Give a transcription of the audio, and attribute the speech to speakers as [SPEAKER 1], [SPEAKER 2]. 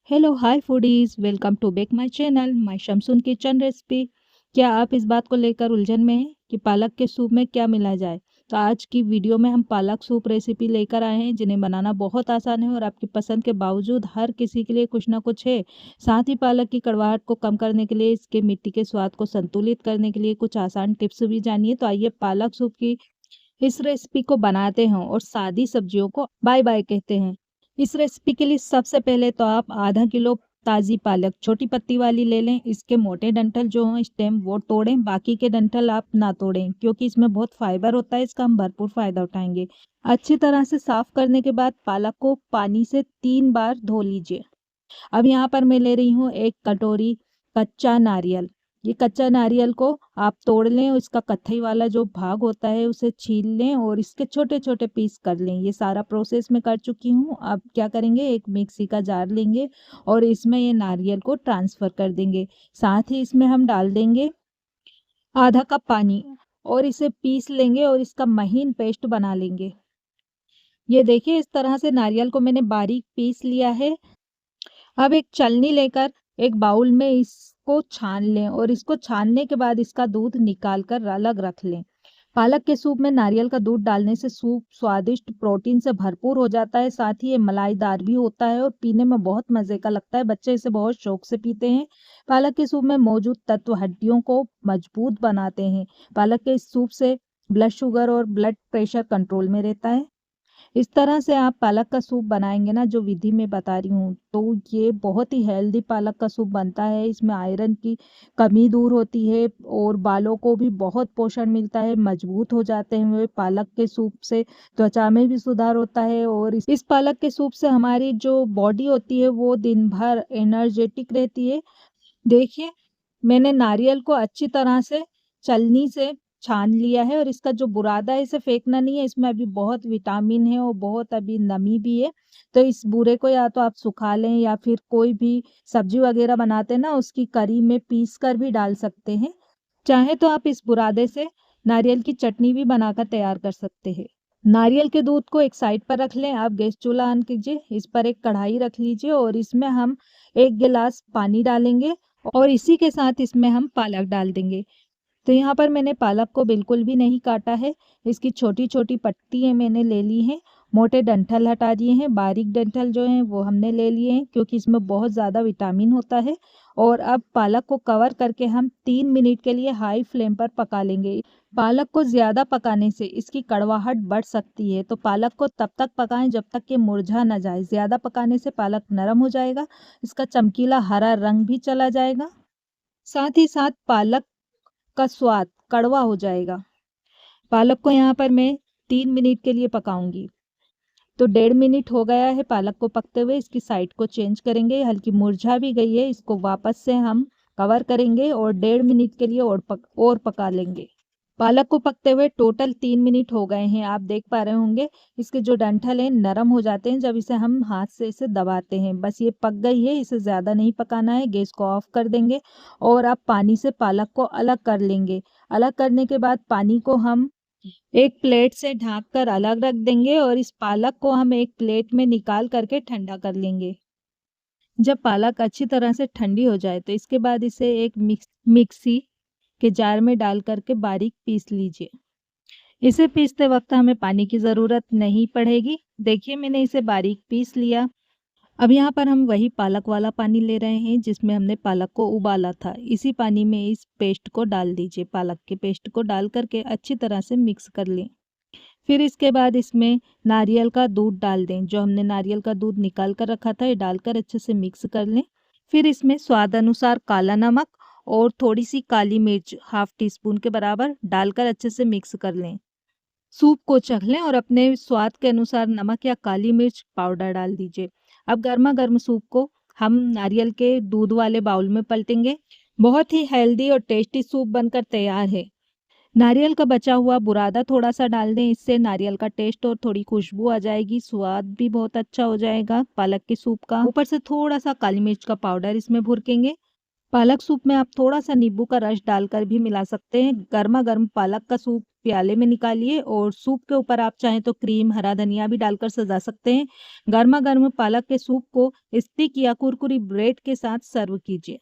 [SPEAKER 1] Hello hi foodies, welcome to back my channel my शमसून kitchen recipe. क्या आप इस बात को लेकर उलझन में हैं कि पालक के सूप में क्या मिला जाए? तो आज की वीडियो में हम पालक सूप रेसिपी लेकर आए हैं, जिन्हें बनाना बहुत आसान है और आपकी पसंद के बावजूद हर किसी के लिए कुछ ना कुछ है। साथ ही पालक की कड़वाहट को कम करने के लिए, इसके मिट्टी के स्वाद को संतुलित करने के लिए कुछ आसान टिप्स भी जानिए। तो आइए पालक सूप की इस रेसिपी को बनाते हैं और सादी सब्जियों को बाय बाय कहते हैं। इस रेसिपी के लिए सबसे पहले तो आप आधा किलो ताज़ी पालक छोटी पत्ती वाली ले लें। इसके मोटे डंठल जो हैं स्टेम वो तोड़ें, बाकी के डंठल आप ना तोड़ें क्योंकि इसमें बहुत फाइबर होता है, इसका हम भरपूर फायदा उठाएंगे। अच्छी तरह से साफ करने के बाद पालक को पानी से 3 बार धो लीजिए। अब यहाँ पर मैं ले रही हूँ 1 कटोरी कच्चा नारियल। ये कच्चा नारियल को आप तोड़ लें और इसका कत्थई वाला जो भाग होता है उसे छील लें और इसके छोटे छोटे पीस कर लें। ये सारा प्रोसेस मैं कर चुकी हूँ। अब क्या करेंगे, एक मिक्सी का जार लेंगे और इसमें ये नारियल को ट्रांसफ़र कर देंगे। साथ ही इसमें हम डाल देंगे आधा कप पानी और इसे पीस लेंगे और इसका महीन पेस्ट बना लेंगे। ये देखिए, इस तरह से नारियल को मैंने बारीक पीस लिया है। अब एक छलनी लेकर एक बाउल में इसको छान लें और इसको छानने के बाद इसका दूध निकाल कर अलग रख लें। पालक के सूप में नारियल का दूध डालने से सूप स्वादिष्ट प्रोटीन से भरपूर हो जाता है। साथ ही ये मलाईदार भी होता है और पीने में बहुत मजे का लगता है। बच्चे इसे बहुत शौक से पीते हैं। पालक के सूप में मौजूद तत्व हड्डियों को मजबूत बनाते हैं। पालक के इस सूप से ब्लड शुगर और ब्लड प्रेशर कंट्रोल में रहता है। इस तरह से आप पालक का सूप बनाएंगे ना, जो विधि मैं बता रही हूँ, तो ये बहुत ही हेल्दी पालक का सूप बनता है। इसमें आयरन की कमी दूर होती है और बालों को भी बहुत पोषण मिलता है, मजबूत हो जाते हैं वे। पालक के सूप से त्वचा में भी सुधार होता है और इस पालक के सूप से हमारी जो बॉडी होती है वो दिन भर एनर्जेटिक रहती है। देखिए, मैंने नारियल को अच्छी तरह से छलनी से छान लिया है और इसका जो बुरादा है इसे फेंकना नहीं है। इसमें अभी बहुत विटामिन है और बहुत अभी नमी भी है। तो इस बूरे को या तो आप सुखा लें या फिर कोई भी सब्जी वगैरह बनाते हैं ना, उसकी करी में पीस कर भी डाल सकते हैं। चाहे तो आप इस बुरादे से नारियल की चटनी भी बनाकर तैयार कर सकते हैं। नारियल के दूध को एक साइड पर रख लें। आप गैस चूल्हा ऑन कीजिए, इस पर एक कढ़ाई रख लीजिए और इसमें हम 1 गिलास पानी डालेंगे और इसी के साथ इसमें हम पालक डाल देंगे। तो यहाँ पर मैंने पालक को बिल्कुल भी नहीं काटा है, इसकी छोटी छोटी पत्तियाँ मैंने ले ली हैं। मोटे डंठल हटा दिए हैं, बारीक डंठल जो हैं वो हमने ले लिए हैं क्योंकि इसमें बहुत ज़्यादा विटामिन होता है। और अब पालक को कवर करके हम 3 मिनट के लिए हाई फ्लेम पर पका लेंगे। पालक को ज़्यादा पकाने से इसकी कड़वाहट बढ़ सकती है, तो पालक को तब तक पकाएं जब तक कि मुरझा ना जाए। ज़्यादा पकाने से पालक नरम हो जाएगा, इसका चमकीला हरा रंग भी चला जाएगा। साथ ही साथ पालक का स्वाद कड़वा हो जाएगा। पालक को यहाँ पर मैं 3 मिनट के लिए पकाऊंगी। तो 1.5 मिनट हो गया है पालक को पकते हुए। इसकी साइड को चेंज करेंगे, हल्की मुरझा भी गई है। इसको वापस से हम कवर करेंगे और 1.5 मिनट के लिए और पका लेंगे। पालक को पकते हुए टोटल 3 मिनट हो गए हैं। आप देख पा रहे होंगे इसके जो डंठल हैं नरम हो जाते हैं जब इसे हम हाथ से इसे दबाते हैं। बस ये पक गई है, इसे ज़्यादा नहीं पकाना है। गैस को ऑफ कर देंगे और अब पानी से पालक को अलग कर लेंगे। अलग करने के बाद पानी को हम एक प्लेट से ढक कर अलग रख देंगे और इस पालक को हम एक प्लेट में निकाल करके ठंडा कर लेंगे। जब पालक अच्छी तरह से ठंडी हो जाए तो इसके बाद इसे एक मिक्सी के जार में डाल करके बारीक पीस लीजिए। इसे पीसते वक्त हमें पानी की ज़रूरत नहीं पड़ेगी। देखिए, मैंने इसे बारीक पीस लिया। अब यहाँ पर हम वही पालक वाला पानी ले रहे हैं जिसमें हमने पालक को उबाला था। इसी पानी में इस पेस्ट को डाल दीजिए। पालक के पेस्ट को डाल करके अच्छी तरह से मिक्स कर लें। फिर इसके बाद इसमें नारियल का दूध डाल दें। जो हमने नारियल का दूध निकाल कर रखा था ये डालकर अच्छे से मिक्स कर लें। फिर इसमें स्वाद अनुसार काला नमक और थोड़ी सी काली मिर्च ½ टीस्पून के बराबर डालकर अच्छे से मिक्स कर लें। सूप को चख लें और अपने स्वाद के अनुसार नमक या काली मिर्च पाउडर डाल दीजिए। अब गर्मा गर्म सूप को हम नारियल के दूध वाले बाउल में पलटेंगे। बहुत ही हेल्दी और टेस्टी सूप बनकर तैयार है। नारियल का बचा हुआ बुरादा थोड़ा सा डाल दें, इससे नारियल का टेस्ट और थोड़ी खुशबू आ जाएगी। स्वाद भी बहुत अच्छा हो जाएगा पालक के सूप का। ऊपर से थोड़ा सा काली मिर्च का पाउडर इसमें भुरकेंगे। पालक सूप में आप थोड़ा सा नींबू का रस डालकर भी मिला सकते हैं। गर्मा गर्म पालक का सूप प्याले में निकालिए और सूप के ऊपर आप चाहें तो क्रीम, हरा धनिया भी डालकर सजा सकते हैं। गर्मा गर्म पालक के सूप को स्टिक या कुरकुरी ब्रेड के साथ सर्व कीजिए।